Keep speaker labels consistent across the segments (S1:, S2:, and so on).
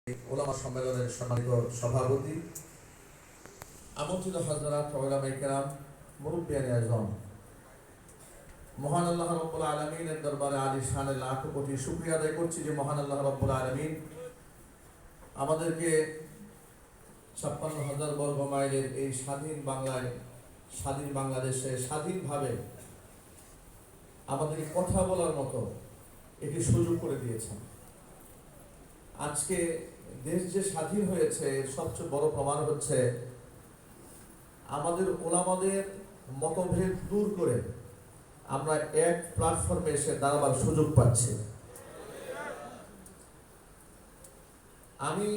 S1: ওলামা সম্মেলনের সম্মানিত সভাপতি, আমন্ত্রিত হযরত ওলামায়ে কেরাম, মুরব্বিয়ানে আযম, মহান আল্লাহ রাব্বুল আলামিনের দরবারে আলিশানে লাখ কোটি শুকরিয়া আদায় করছি যে মহান আল্লাহ রাব্বুল আলামিন আমাদেরকে ৫৬,০০০ বর্গ মাইলের এই স্বাধীন বাংলায়, স্বাধীন বাংলাদেশে স্বাধীনভাবে আমাদেরকে কথা বলার মতো একটি সুযোগ করে দিয়েছেন। আজকে দেশ যে স্বাধীন হয়েছে এর সবচেয়ে বড় প্রমাণ হচ্ছে আমাদের ওলামাদের মতভেদ দূর করে আমরা এক প্ল্যাটফর্মে এসে দাঁড়াবার সুযোগ পাচ্ছি। আমি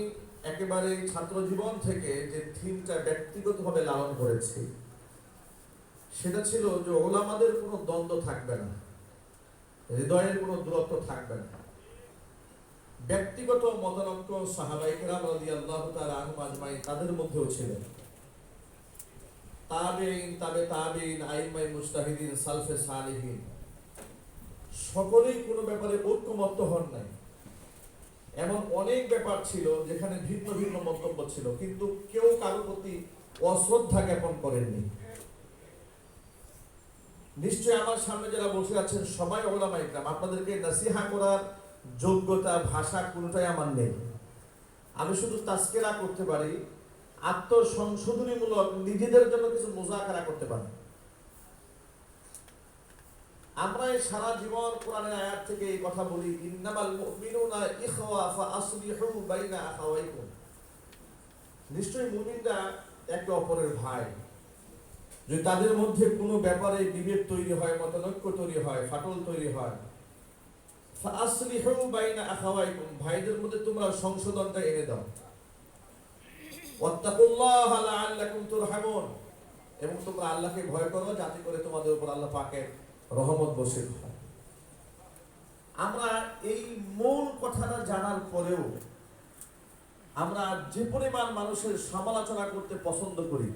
S1: একেবারে ছাত্র জীবন থেকে যে থিমটা ব্যক্তিগতভাবে লালন করেছি সেটা ছিল যে ওলামাদের কোনো দ্বন্দ্ব থাকবে না, হৃদয়ের কোনো দূরত্ব থাকবে না। ব্যক্তিগত মতানৈক্য সাহাবায়ে কেরাম রাদিয়াল্লাহু তাআলা আনহুম আজমাইন তাদের মধ্যেও ছিল, তাবেঈন, তাবেঈন, আইম্মায়ে মুজতাহিদিন, সালফে সালেহিন সকলেই কোনো ব্যাপারে ঐক্যমত্য হন নাই। এমন অনেক ব্যাপার ছিল যেখানে ভিন্ন ভিন্ন মন্তব্য ছিল, কিন্তু কেউ কারো প্রতি অশ্রদ্ধা জ্ঞাপন করেননি। নিশ্চয়ই আমার সামনে যারা বসে আছেন সবাই ওলামায়ে কেরাম, আপনাদেরকে নসিহা করার যোগ্যতা, ভাষা কোনোটাই আমার নেই। আমি শুধু তাজকিরা করতে পারি, আত্মসংশোধনীমূলক নিজেদের জন্য কিছু মুযাকারা করতে পারি। আমরা এই সারা জীবন কোরআনের আয়াত থেকে এই কথা বলি, ইন্নামাল মুমিনুনা ইখওয়া ফাআসলিহু বাইনা আখাওয়াইকুম। নিশ্চয়ই মুমিনরা একে অপরের ভাই। যদি তাদের মধ্যে কোনো ব্যাপারে বিভেদ তৈরি হয়, মতানৈক্য তৈরি হয়, ফাটল তৈরি হয়, ফাআসলিহু বাইনা আখাওয়াইকুম, ভাইদের মধ্যে তোমরা সংশোধনটা এনে দাও। ওয়াত্তাকুল্লাহা লাআল্লাকুম তুরহামুন, এবং তোমরা আল্লাহকে ভয় করো যাতে করে তোমাদের উপর আল্লাহ পাকের রহমত বর্ষিত হয়। আমরা এই মূল কথাটা জানার পরেও আমরা যে পরিমাণ মানুষের সমালোচনা করতে পছন্দ করি,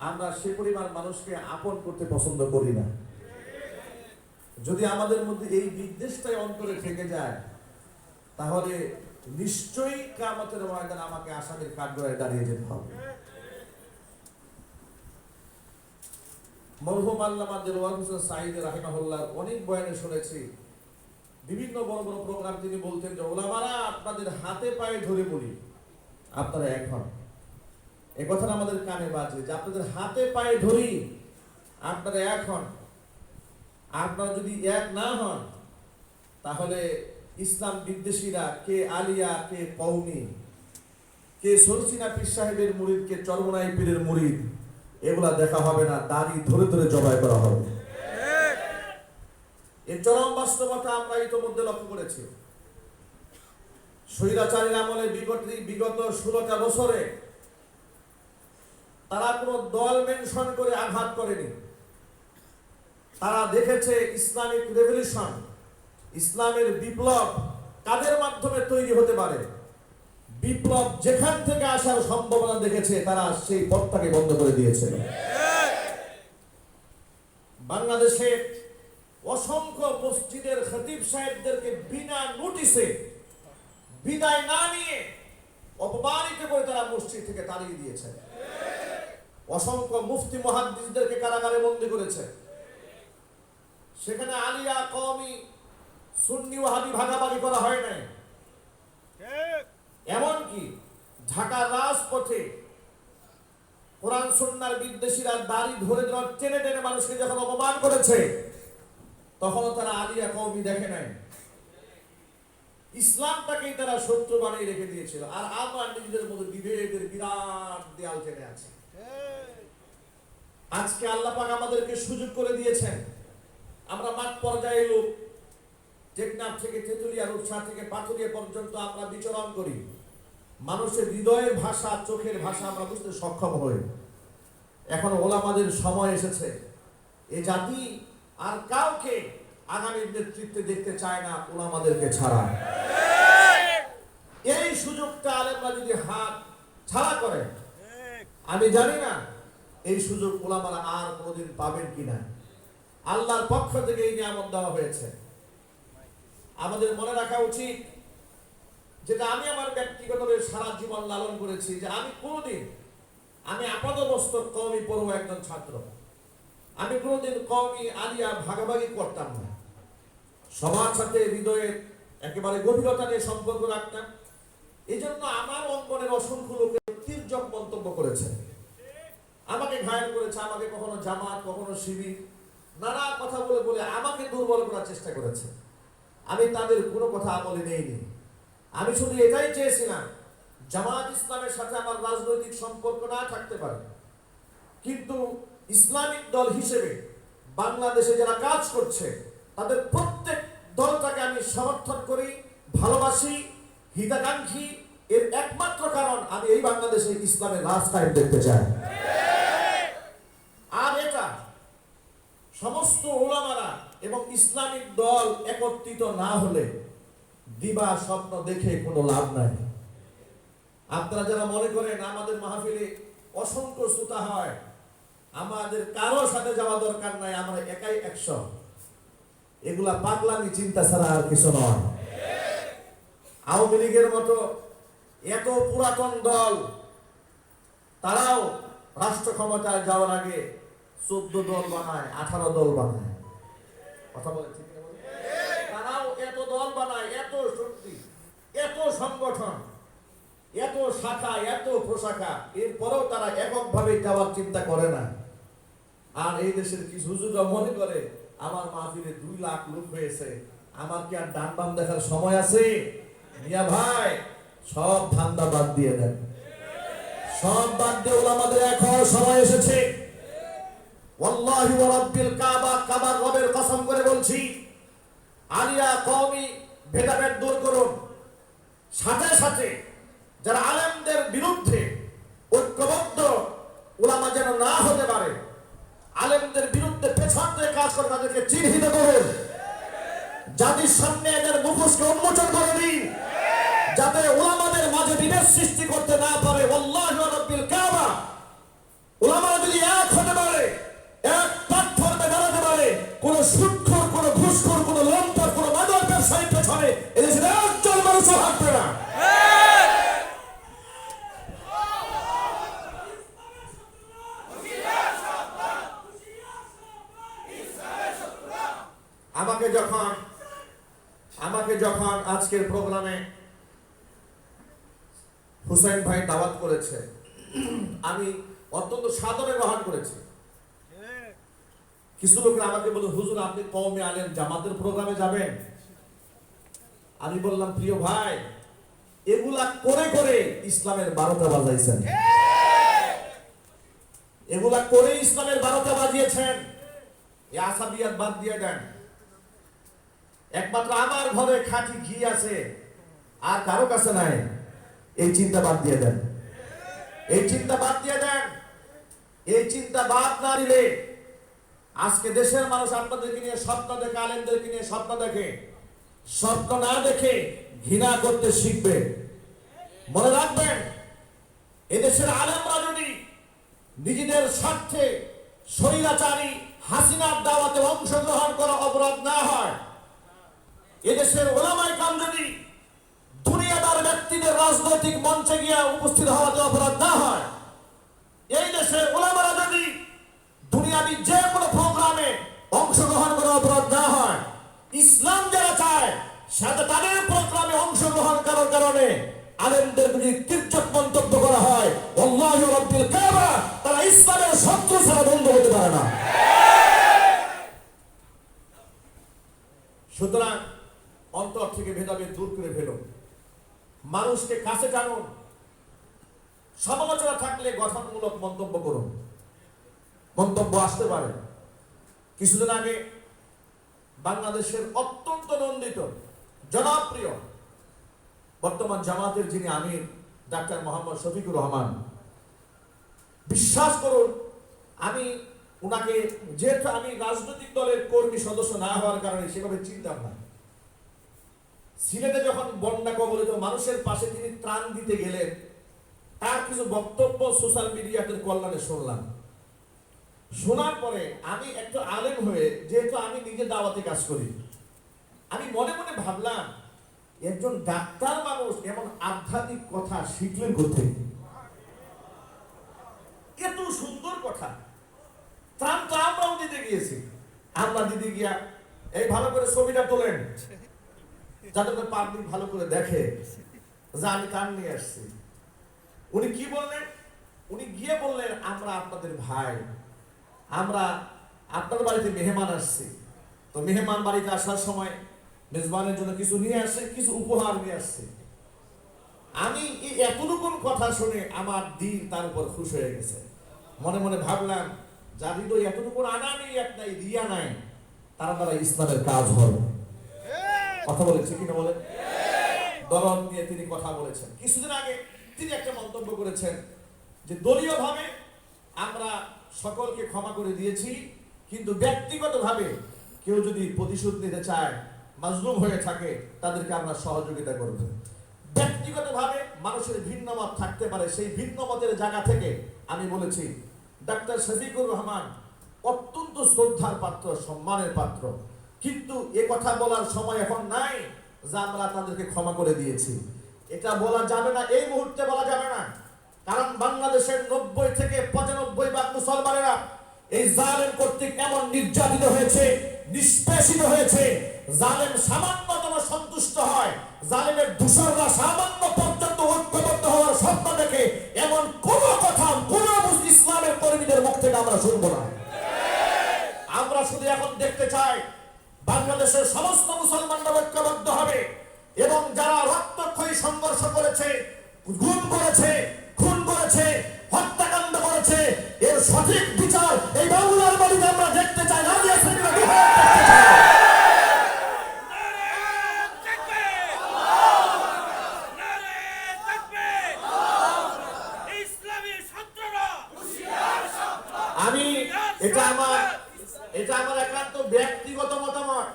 S1: আমরা সে পরিমাণ মানুষকে আপন করতে পছন্দ করি না। যদি আমাদের মধ্যে এই বিদ্বেষটাই অন্তরে থেকে যায় তাহলে নিশ্চয়ই কিয়ামতের ময়দানে আমাকে আসামির কাঠগড়ায় দাঁড়িয়ে যেতে হবে। মরহুম আল্লামা দেলোয়ার হোসেন সাঈদী রাহিমাহুল্লাহ অনেক বয়ানে শুনেছি, বিভিন্ন বড় বড় প্রোগ্রাম তিনি বলতেন যে ওলামারা আপনাদের হাতে পায়ে ধরে বলি আপনারা এক হন। এই কথাটা আমাদের কানে বাজে যে আপনাদের হাতে পায়ে ধরি আপনারা এক হন। আপনারা যদি এক না হন তাহলে ইসলাম বিদ্বেষীরা, কে আলিয়া, কে কওমি, কে সরসিনা পীর সাহেবের মুরিদ, কে চরমনাই পীরের মুরিদ, এগুলা দেখা হবে না, দাড়ি ধরে ধরে জবাই করা হবে। এই চরম বাস্তবতা আমরা ইতোমধ্যে লক্ষ্য করেছি। স্বৈরাচারীর আমলে বিগত 16টা বছরে তারা কোনো দল মেনশন করে আঘাত করেনি। তারা দেখেছে ইসলামিক রেভলিউশন, ইসলামের বিপ্লব কাদের মাধ্যমে তৈরি হতে পারে। বিপ্লব যেখান থেকে আসার সম্ভাবনা দেখেছে তারা সেই পথটাকে বন্ধ করে দিয়েছে। বাংলাদেশে অসংখ্য মসজিদের খতিব সাহেবদেরকে বিনা নোটিশে, বিদায় না নিয়ে অপমানিত করে তারা মসজিদ থেকে তাড়িয়ে দিয়েছে। অসংখ্য মুফতি মুহাদ্দিসদেরকে কারাগারে বন্দী করেছে। সেখানে আলিয়া, কওমি, সুন্নি, ওয়াহাবি ভাগাভাগি করা হয় নাই। এমনকি ঢাকার রাজপথে কোরআন সুন্নাহর বিদ্বেষীরা দাড়ি ধরে ধরে টেনে টেনে মানুষকে যখন অপমান করেছে তখনও তারা আলিয়া, কওমি দেখে নাই। ইসলামটাকেই তারা শত্রু বানিয়ে রেখে দিয়েছিল। আর আমরা নিজেদের মধ্যে বিভেদের বিরাট দেয়াল টেনে আছে। আজকে আল্লাহ পাক আমাদেরকে সুযোগ করে দিয়েছেন। আমরা মাঠ পর্যায়ে লোক, টেকনাফ থেকে তেতুলিয়া, রূপসা থেকে পাথুরিয়া পর্যন্ত আমরা বিচরণ করি। মানুষের হৃদয়ের ভাষা, চোখের ভাষা আমরা বুঝতে সক্ষম হই। এখন ওলামাদের সময় এসেছে। এই জাতি আর কাউকে আগামীর নেতৃত্বে দেখতে চায় না ওলামাদেরকে ছাড়া। এই সুযোগটা আলেমরা যদি হাত ছাড়া করে, আমি জানি না এই সুযোগ ওলামারা আর কোনোদিন পাবেন কিনা। আল্লাহর পক্ষ থেকে এই নিয়ামত দেওয়া হয়েছে। আমাদের মনে রাখা উচিত যেটা আমি আমার ব্যক্তিগতভাবে সারা জীবন লালন করেছি, যে আমি কোনোদিন আমি আপাতমস্তক কওমি পড়ুয়া একজন ছাত্র, আমি কোনোদিন কওমি আলিয়া ভাগাভাগি করতাম না। সবার সাথে হৃদয়ের একেবারে গভীরতা নিয়ে সম্পর্ক রাখতাম। এই জন্য আমার অঙ্গনের অসংখ্য লোকে তির্যক মন্তব্য করেছে, আমাকে ঘায়েল করেছে, আমাকে কখনো জামাত, কখনো শিবির, নানা কথা বলে বলে আমাকে দুর্বল করার চেষ্টা করেছে। আমি তাদের কোনো কথা আমলে নেইনি। আমি শুধু এটাই চেয়েছিলাম, জামাত ইসলামের সাথে আমার রাজনৈতিক সম্পর্ক না থাকতে পারে, কিন্তু ইসলামিক দল হিসেবে বাংলাদেশে যারা কাজ করছে তাদের প্রত্যেক দলটাকে আমি সমর্থন করি, ভালোবাসি, হিতাকাঙ্ক্ষী। এর একমাত্র কারণ আমি এই বাংলাদেশে ইসলামের রাজ কায়েম দেখতে চাই। আর এটা সমস্ত উলামারা এবং ইসলামিক দল একত্রিত না হলে দিবা স্বপ্ন দেখে কোনো লাভ নাই। আপনারা যারা মনে করেন আমাদের মাহফিলে অসংখ্য শ্রোতা হয়, আমাদের কারো সাথে যাওয়া দরকার নাই, আমরা একাই 100, এগুলা পাগলামি চিন্তা ছাড়া আর কিছু নয়। আওয়ামী লীগের মতো এত পুরাতন দল, তারাও রাষ্ট্র ক্ষমতায় যাওয়ার আগে 14 দল বানায়, 18 দল বানায়। কথা বলে ঠিক না? তারাও এত দল বানায়, এত শক্তি, এত সংগঠন, এত শাখা, এত প্রশাখা, এরপরেও তারা এককভাবে যাওয়ার চিন্তা করে না। আর এই দেশের কিছু হুজুররা মনে করে আমার মাহফিলে 2 লাখ লোক হয়েছে, আমার কি আর ডান বাম দেখার সময় আছে? মিয়া ভাই, সব ধান্দা বাদ দিয়ে দেন, সব বাদ দিয়ে ওলামাদের এক হওয়ার সময় এসেছে। ওয়াল্লাহি ওয়া রাব্বিল কাবা, কাবার রবের কসম করে বলছি, আলিয়া কওমি ভেদাভেদ দূর করুন। সাথে সাথে যারা আলেমদের বিরুদ্ধে ঐক্যবদ্ধ উলামা যেন না হতে পারে, আলেমদের বিরুদ্ধে পেছন দিয়ে কাজ করে তাদেরকে চিহ্নিত করুন। জাতির সামনে এদের মুখোশকে উন্মোচন করে দিন, যাতে উলামাদের মাঝে বিভেদ সৃষ্টি করতে না পারে। ওয়াল্লাহি ওয়া রাব্বিল কাবা, উলামারা যদি এক হতে পারে, এক প্ল্যাটফর্মে দাঁড়াতে পারে, কোন সুদখোর, কোন ঘুষখোর, কোন লম্পট, কোন মাদক ব্যবসায়ীর পেছনে এদেশের একজন মানুষও হাঁটবে না। আমাকে যখন আজকের প্রোগ্রামে হুসাইন ভাই দাওয়াত করেছে, আমি অত্যন্ত সাদরে গ্রহণ করেছি। কিছু লোকরা আমাকে বলে, হুজুর আপনি কওমি আলেম, জামাতের প্রোগ্রামে যাবেন? আমি বললাম, প্রিয় ভাই, এগুলা করে করে ইসলামের 12টা বাজাইছেন, এগুলা করে ইসলামের 12টা বাজিয়েছেন। এই আসাবিয়াত বাদ দিয়ে দেন। একমাত্র আমার ঘরে খাঁটি ঘি আছে, আর কারো কাছে নাই। এই চিন্তা বাদ দিয়ে দেন, এই চিন্তা বাদ দিয়ে দেন। এই চিন্তা বাদ না দিলে আজকে দেশের মানুষ আপনাদেরকে নিয়ে স্বপ্ন দেখে, আলেমদেরকে নিয়ে স্বপ্ন দেখে, স্বপ্ন না দেখে ঘৃণা করতে শিখবে। মনে রাখবেন, এদেশের আলেমরা যদি নিজেদের স্বার্থে স্বৈরাচারী হাসিনার দাওয়াতে অংশগ্রহণ করা অপরাধ না হয়, এদেশের ওলামায়ে কেরাম যদি দুনিয়াদার ব্যক্তিদের রাজনৈতিক মঞ্চে গিয়ে উপস্থিত হওয়াতে অপরাধ না হয়, এই দেশের ওলামারা যদি দুনিয়াবি যে কোনো প্রোগ্রামে অংশগ্রহণ করা অপরাধ না হয়, ইসলাম যারা চায় সাথে তাদের প্রোগ্রামে অংশগ্রহণ করার কারণে আলেমদের যদি তির্যক মন্তব্য করা হয়, আল্লাহু রাব্বিল কাবা, তারা ইসলামের শত্রু ছাড়া বন্ধ হতে পারে না। সুতরাং অন্তর থেকে ভেদাভেদ দূর করে ফেলুন, মানুষকে কাছে টানুন, সমালোচনা থাকলে গঠনমূলক মন্তব্য করুন, মন্তব্য আসতে পারে। কিছুদিন আগে বাংলাদেশের অত্যন্ত নন্দিত, জনপ্রিয়, বর্তমান জামাতের যিনি আমির ডাক্তার মোহাম্মদ শফিকুর রহমান, বিশ্বাস করুন, আমি উনাকে, যেহেতু আমি রাজনৈতিক দলের কর্মী সদস্য না হওয়ার কারণে সেভাবে চিনতাম না, সিলেটে যখন বন্যা কবলিত মানুষের পাশে তিনি ত্রাণ দিতে গেলেন, তার কিছু বক্তব্য সোশ্যাল মিডিয়াতে কল্যাণে শুনলাম। শোনার পরে আমি একটু আলেম হয়ে, যেহেতু আমি নিজে দাওয়াতে কাজ করি, আমি মনে মনে ভাবলাম, একজন ডাক্তার মানুষ এমন আধ্যাত্মিক কথা শিখলেন কোথায়? এত সুন্দর কথা ত্রাণ তো আমরাও দিতে গিয়েছি। আমরা দিতে গিয়া এই ভালো করে ছবিটা তোলেন যাতে করে পাবলিক ভালো করে দেখে যে আমি ত্রাণ নিয়ে আসছি। উনি কি বললেন? উনি গিয়ে বললেন, আমরা আপনাদের ভাই, আমরা আপনাদের বাড়িতে মেহমান আসছি, তো মেহমান বাড়িতে আসার সময় মেজবানের জন্য কিছু নিয়ে আসছে, কিছু উপহার নিয়ে আসছে। আমি এই এতটুকু কথা শুনে আমার দিল তার উপর খুশ হয়ে গেছে। মনে মনে ভাবলাম, যার হৃদয় এতটুকু আনা নেই, এক নাই রিয়া নাই, তারা দ্বারা ইসলামের কাজ হবে। কথা বলেছে কিনা বলেন? দরদ নিয়ে তিনি কথা বলেছেন। কিছুদিন আগে তিনি একটা মন্তব্য করেছেন যে দলীয়ভাবে আমরা সকলকে ক্ষমা করে দিয়েছি, কিন্তু ব্যক্তিগতভাবে কেউ যদি প্রতিশোধ নিতে চায়, মাজলুম হয়ে থাকে, তাদেরকে আমরা সহযোগিতা করব। ব্যক্তিগতভাবে মানুষের ভিন্ন মত থাকতে পারে, সেই ভিন্ন মতের জায়গা থেকে আমি বলেছি ডাক্তার শফিকুর রহমান অত্যন্ত শ্রদ্ধার পাত্র, সম্মানের পাত্র, কিন্তু এ কথা বলার সময় এখন নাই যে আমরা তাদেরকে ক্ষমা করে দিয়েছি। এটা বলা যাবে না, এই মুহূর্তে বলা যাবে না, কারণ বাংলাদেশের 90 থেকে 95% মুসলমানেরা এই জালেম কর্তৃক এমন নির্যাতিত হয়েছে, নিষ্পেষিত হয়েছে। জালেম সামান্যতম সন্তুষ্ট হয়, জালেমের দূষররা সামান্য পর্যন্ত ঐক্যবদ্ধ হওয়ার স্বপ্ন দেখে, এমন কোন কথা কোন ইসলামের কর্মীদের মুখ থেকে আমরা শুনবো না। আমরা শুধু এখন দেখতে চাই বাংলাদেশের সমস্ত মুসলমানরা ঐক্যবদ্ধ হবে এবং যারা রক্তক্ষয়ী সংঘর্ষ করেছে, গুম করেছে, খুন করেছে, হত্যাকাণ্ড করেছে, এর সঠিক বিচার এই বাংলার মাটিতে আমরা দেখতে চাই। আমি এটা আমার একান্ত ব্যক্তিগত মতামত,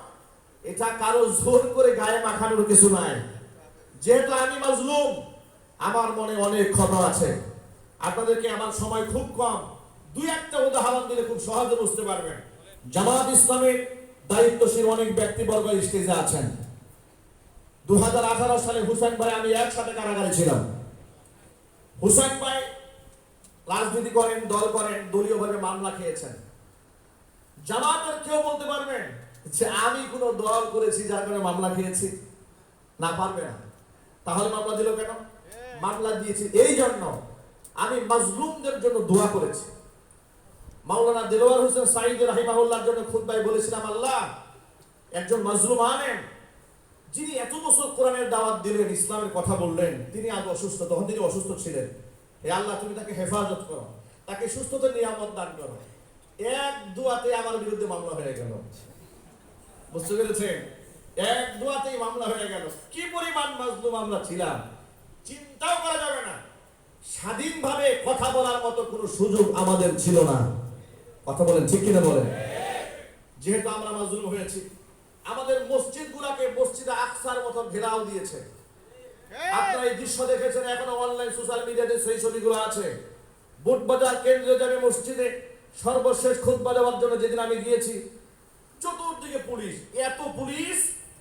S1: এটা কারো জোর করে গায়ে মাখানোর কিছু নাই। যেহেতু আমি মাজলুম, আমার মনে অনেক ক্ষত আছে। আপনাদেরকে আমার সময় খুব কম, দুই একটা উদাহরণ দিলে খুব সহজে বুঝতে পারবেন। জামাত ইসলামের দায়িত্বশীল অনেক ব্যক্তিবর্গ স্টেজে আছেন। 2018 সালে হুসাইন ভাই আমি একসাথে কারাগারে ছিলাম। হুসাইন ভাই রাজনীতি করেন, দল করেন, দলীয়ভাবে মামলা খেয়েছেন। জামাতের কেউ বলতে পারবেন যে আমি কোনো দল করেছি যার কারণে মামলা খেয়েছি? না, পারবে না। তাহলে মামলা দিল কেন? মামলা দিয়েছি এই জন্য আমি মাজলুমদের জন্য দোয়া করেছি। মাওলানা দেলোয়ার হোসেন সাঈদ রাহিমাহুল্লাহর জন্য খুতবায় বলেছিলাম, আল্লাহ একজন মাজলুম আলেম যিনি এত বছর কোরআনের দাওয়াত দিলেন, ইসলামের কথা বললেন, তিনি আজ অসুস্থ, তখন তিনি অসুস্থ ছিলেন। হে আল্লাহ, তুমি তাকে হেফাজত করো, তাকে সুস্থতার নিয়ামত দান করো। এক দোয়াতে আমার বিরুদ্ধে মামলা হয়ে গেল। বুঝতে পেরেছেন? এক দোয়াতেই মামলা হয়ে গেল। কি পরিমাণ মাজলুম আমরা ছিলাম চিন্তাও করা যাবে না। স্বাধীনভাবে কথা বলার মতো কোনো সুযোগ আমাদের ছিল না। কথা বলেন ঠিক কিনা বলেন? যেহেতু আমরা মাজলুম হয়েছি, আমাদের মসজিদগুলোকে মসজিদে আকসার মতো ঘেরাও দিয়েছে। আপনারা এই দৃশ্য দেখেছেন, এখনো অনলাইন সোশ্যাল মিডিয়াতে সেই ছবিগুলো আছে। বুটবাজার কেন্দ্রীয় জামে মসজিদে সর্বশেষ খুতবা দেওয়ার জন্য যেদিন আমি গিয়েছি, চতুর্দিকে পুলিশ, এত পুলিশ।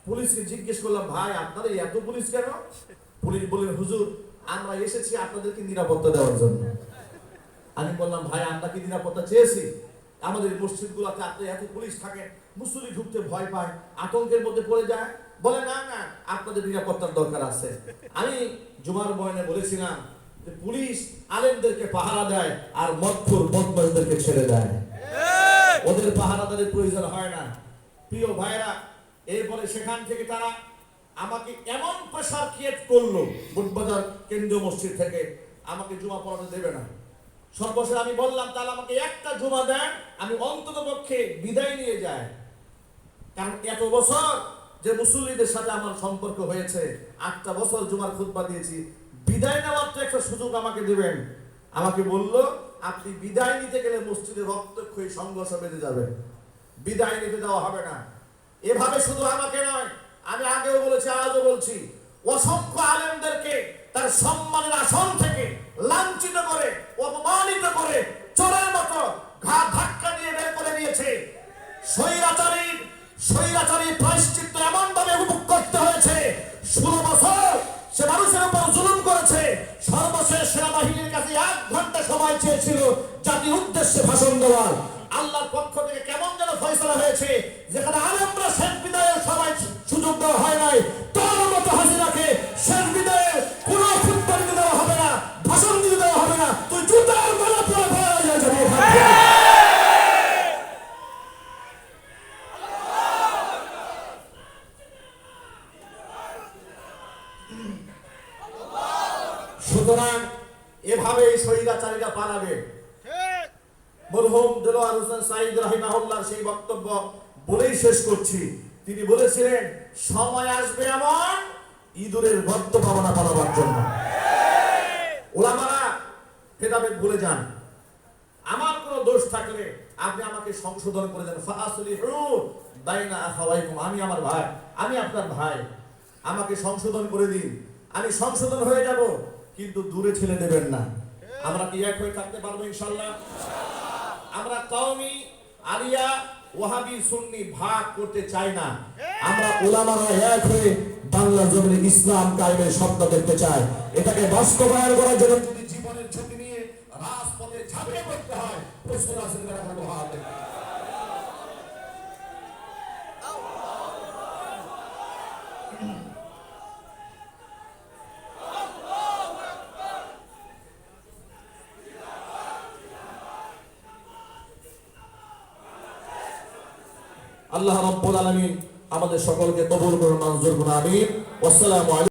S1: পুলিশকে জিজ্ঞেস করলাম, ভাই আপনারা এত পুলিশ কেন? পুলিশ বললেন, হুজুর আমরা এসেছি আপনাদেরকে নিরাপত্তা দেওয়ার জন্য। আমি বললাম, ভাই আমরা কি নিরাপত্তা চেয়েছি? আমাদের মসজিদগুলোতে আপনি এত পুলিশ থাকে, মুসল্লি ঢুকতে ভয় পায়, আতঙ্কের মধ্যে পড়ে যায়। বলে না না, আপনাদের নিরাপত্তার দরকার আছে। আমি জুমার বয়ানে বলেছিলাম যে পুলিশ আলেমদেরকে পাহারা দেয় আর মদখোর বদমাশদেরকে ছেড়ে দেয়, ওদের পাহারাদারের প্রয়োজন হয় না। প্রিয় ভাইরা, এরপরে সেখান থেকে তারা আমাকে এমন প্রেসার ক্রিয়েট করলো বুটবাজার কেন্দ্রীয় মসজিদ থেকে, আমাকে জুমা পড়াতে দেবে না। সর্বশেষ আমি বললাম, তাহলে আমাকে একটা জুমা দেন, আমি অন্তত পক্ষে বিদায় নিয়ে যাই। কারণ এত বছর যে মুসল্লিদের সাথে আমার সম্পর্ক হয়েছে, 8টা বছর জুমার খুতবা দিয়েছি, বিদায় নেওয়ার তো একটা সুযোগ আমাকে দিবেন। আমাকে বলল, আপনি বিদায় নিতে গেলে মসজিদে রক্তক্ষয়ী সংঘর্ষ বেঁধে যাবে, বিদায় নিতে দেওয়া হবে না। এভাবে শুধু আমাকে নয়, আমি আগেও বলেছি, আজও বলছি, অসংখ্য আলেমদেরকে তার সম্মানের আসন থেকে লাঞ্ছিত করে, অপমানিত করে, চোরের মতো ঘাট ধাক্কা দিয়ে বের করে দিয়েছে। স্বৈরাচারী প্রায়শ্চিত্ত এমন ভাবে উপভোগ করতে হয়েছে, 16 সময় চেয়েছিল জাতির উদ্দেশ্যে ভাষণ দেওয়ার, আল্লাহর পক্ষ থেকে কেমন যেন ফয়সালা হয়েছে, যেখানে আলেমরা শেষ বিদায়ের সময় সুযোগ দেওয়া হয় নাই, তার মতো হাজিরাকে শেষ বিদায়ের কোনো খুতবা দিতে দেওয়া হবে না, ভাষণ দিতে দেওয়া হবে না। তুই জুতার মালা পরে পাওয়া যায় যাবে। সুতরাং এভাবেই স্বৈরাচারীরা পালাবে। মরহুম দেলোয়ার হোসেন সাঈদ রাহিমাহুল্লাহ সেই বক্তব্য বলেই শেষ করছি। তিনি বলেছিলেন, সময় আসবে এমন ইঁদুরের গর্ত পাবো না পালাবার জন্য। ওলামারা ভেদাভেদ ভুলে যান। আমার কোনো দোষ থাকলে আপনি আমাকে সংশোধন করে দেন। ফাসলিহু বাইনা আখাওয়াইকুম, আমি আমার ভাই, আমি আপনার ভাই, আমাকে সংশোধন করে দিন, আমি সংশোধন হয়ে যাব, কিন্তু দূরে ঠেলে দেবেন না। আমরা কি এক হয়ে থাকতে পারবো ইনশাআল্লাহ? আমরা কওমি, আলিয়া, ওয়াহাবি, সুন্নি ভাগ করতে চাই না। আমরা উলামারা এক হয়ে বাংলা জমিনে ইসলাম কায়েমের স্বপ্ন দেখতে চাই। এটাকে বাস্তবায়ন করার জন্য যদি জীবনের ঝুঁকি নিয়ে রাজপথে ঝাঁপিয়ে পড়তে হয়, প্রশ্ন আছে রাখবো হাতে। আল্লাহ রাব্বুল আলামিন আমাদের সকলকে কবুল করুন, মঞ্জুর করুন, আমিন। আসসালামু আলাইকুম।